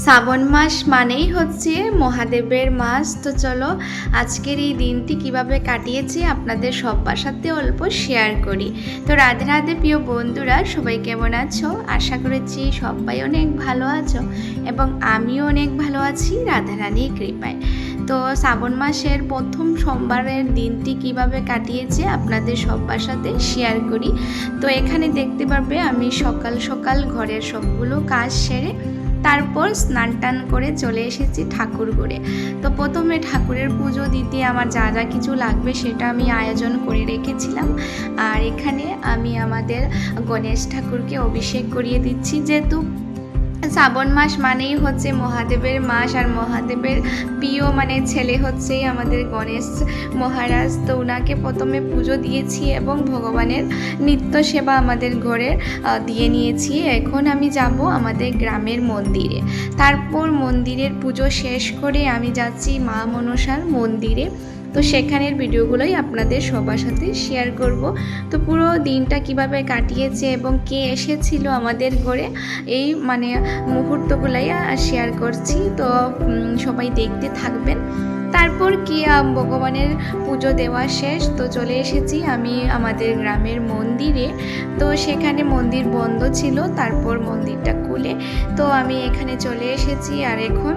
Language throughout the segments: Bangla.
শ্রাবণ মাস মানেই হচ্ছে মহাদেবের মাস। তো চলো আজকের এই দিনটি কিভাবে কাটিয়েছি আপনাদের সবার সাথে অল্প শেয়ার করি। তো রাধে রাধে প্রিয় বন্ধুরা, সবাই কেমন আছো? আশা করেছি সবাই অনেক ভালো আছো এবং আমিও অনেক ভালো আছি রাধারানীর কৃপায়। তো শ্রাবণ মাসের প্রথম সোমবারের দিনটি কিভাবে কাটিয়েছে আপনাদের সবার সাথে শেয়ার করি। তো এখানে দেখতে পারবে আমি সকাল সকাল ঘরের সবগুলো কাজ সেরে তারপর স্নান টান করে চলে এসেছি ঠাকুর ঘরে। তো প্রথমে ঠাকুরের পুজো দিতে আমার যা যা কিছু লাগবে সেটা আমি আয়োজন করে রেখেছিলাম। আর এখানে আমি আমাদের গণেশ ঠাকুরকে অভিষেক করিয়ে দিচ্ছি, যেহেতু শ্রাবণ মাস মানেই হচ্ছে মহাদেবের মাস, আর মহাদেবের প্রিয় ছেলে হচ্ছেই আমাদের গণেশ মহারাজ। তো ওনাকে প্রথমে পুজো দিয়েছি এবং ভগবানের নিত্য সেবা আমাদের ঘরে দিয়ে নিয়েছি। এখন আমি যাব আমাদের গ্রামের মন্দিরে। তারপর মন্দিরের পুজো শেষ করে আমি যাচ্ছি মা মনসার মন্দিরে। তো সেখানের ভিডিওগুলোই আপনাদের সবার সাথে শেয়ার করব। তো পুরো দিনটা কিভাবে কাটিয়েছে এবং কে এসেছিল আমাদের ঘরে এই মুহূর্তগুলোই শেয়ার করছি। তো সবাই দেখতে থাকবেন। তারপর কি ভগবানের পুজো দেওয়া শেষ, তো চলে এসেছি আমি আমাদের গ্রামের মন্দিরে। তো সেখানে মন্দির বন্ধ ছিল, তারপর মন্দিরটা খুলে তো আমি এখানে চলে এসেছি। আর এখন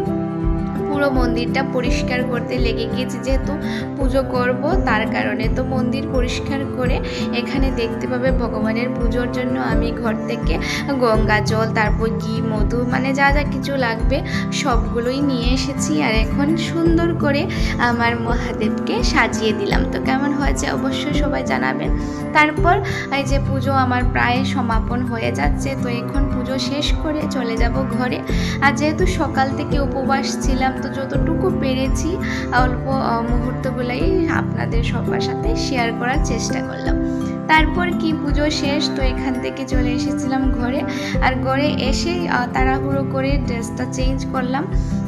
পুরো মন্দিরটা পরিষ্কার করতে লেগে গিয়েছি, যেহেতু পুজো করব তার কারণে। তো মন্দির পরিষ্কার করে এখানে দেখতে পাবে ভগবানের পুজোর জন্য আমি ঘর থেকে গঙ্গা জল, তারপর ঘি, মধু যা যা কিছু লাগবে সবগুলোই নিয়ে এসেছি। আর এখন সুন্দর করে আমার মহাদেবকে সাজিয়ে দিলাম। তো কেমন হয়েছে অবশ্যই সবাই জানাবেন। তারপর এই যে পুজো আমার প্রায় সমাপন হয়ে যাচ্ছে। তো এখন পুজো শেষ করে চলে যাব ঘরে। আর যেহেতু সকাল থেকে উপবাস ছিলাম, তো যতটুকু পেরেছি অল্প মুহূর্তগুলোই আপনাদের সবার সাথে শেয়ার করার চেষ্টা করলাম। তারপর কি পুজো শেষ, তো এখান থেকে চলে এসেছিলাম ঘরে। আর ঘরে এসে তাড়াহুড়ো করে ড্রেসটা চেঞ্জ করলাম,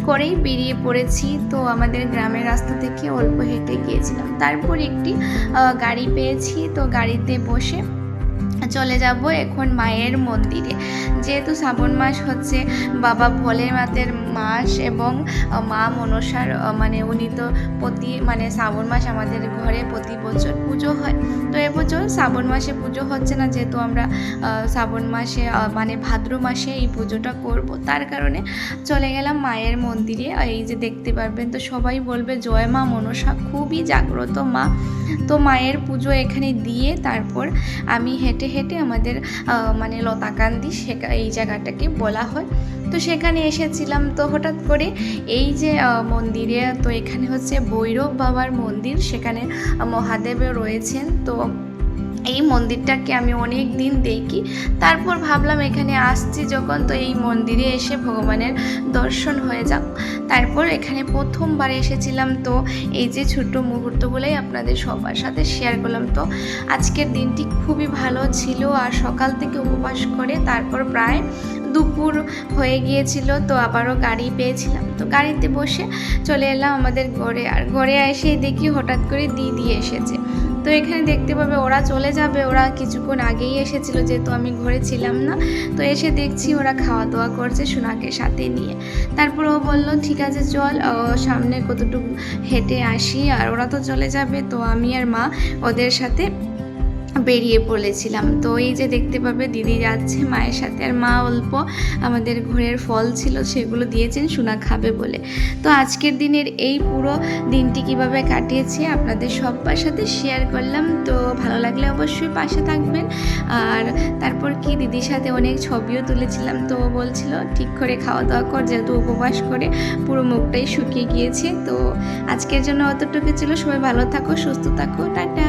করেই বেরিয়ে পড়েছি। তো আমাদের গ্রামের রাস্তা থেকে অল্প হেঁটে গিয়েছিলাম। তারপর একটি গাড়ি পেয়েছি, তো গাড়িতে বসে চলে যাব এখন মায়ের মন্দিরে। যেহেতু শ্রাবণ মাস হচ্ছে বাবা ভোলেনাথের মাস এবং মা মনসার উনি তো প্রতি শ্রাবণ মাস আমাদের ঘরে প্রতি বছর পুজো হয়। তো এবছর শ্রাবণ মাসে পুজো হচ্ছে না, যেহেতু আমরা শ্রাবণ মাসে ভাদ্র মাসে এই পুজোটা করব, তার কারণে চলে গেলাম মায়ের মন্দিরে। এই যে দেখতে পারবেন, তো সবাই বলবে জয় মা মনসা, খুবই জাগ্রত মা। তো মায়ের পুজো এখানে দিয়ে তারপর আমি হেঁটে হেঁটে আমাদের লতাকান্দি এই জায়গাটাকে বলা হয়, তো সেখানে এসেছিলাম। তো হঠাৎ করে এই যে মন্দিরে, তো এখানে হচ্ছে ভৈরব বাবার মন্দির, সেখানে মহাদেবও রয়েছেন। তো এই মন্দিরটাকে আমি অনেক দিন দেখি, তারপর ভাবলাম এখানে আসছি যখন, তো এই মন্দিরে এসে ভগবানের দর্শন হয়ে যাক। তারপর এখানে প্রথমবার এসেছিলাম। তো এই যে ছোট্ট মুহূর্তগুলোই আপনাদের সবার সাথে শেয়ার করলাম। তো আজকের দিনটি খুবই ভালো ছিল। আর সকাল থেকে উপবাস করে তারপর প্রায় দুপুর হয়ে গিয়েছিল, তো আবারও গাড়ি পেয়েছিলাম। তো গাড়িতে বসে চলে এলাম আমাদের ঘরে। আর ঘরে এসে দেখি হঠাৎ করে দিদি এসেছে। তো এখানে দেখতে পাবে ওরা চলে যাবে, ওরা কিছুক্ষণ আগেই এসেছিল, যেহেতু আমি ঘরে ছিলাম না। তো এসে দেখছি ওরা খাওয়া দাওয়া করছে সোনাকে সাথে নিয়ে। তারপর ও বললো ঠিক আছে চল সামনে কতটুকু হেঁটে আসি। আর ওরা তো চলে যাবে, তো আমি আর মা ওদের সাথে বেরিয়ে পড়েছিলাম। তো এই যে দেখতে পাবে দিদি যাচ্ছে মায়ের সাথে, আর মা অল্প আমাদের ঘরের ফল ছিল সেগুলো দিয়েছেন সোনা খাবে বলে। তো আজকের দিনের এই পুরো দিনটি কিভাবে কাটিয়েছি আপনাদের সবার সাথে শেয়ার করলাম। তো ভালো লাগলে অবশ্যই পাশে থাকবেন। আর তারপর কি দিদির সাথে অনেক ছবিও তুলেছিলাম। তো বলছিল ঠিক করে খাওয়া দাওয়া কর, যেহেতু উপবাস করে পুরো মুখটাই শুকিয়ে গিয়েছে। তো আজকের জন্য অতটুকু ছিল। সবাই ভালো থাকো, সুস্থ থাকো, টাটা।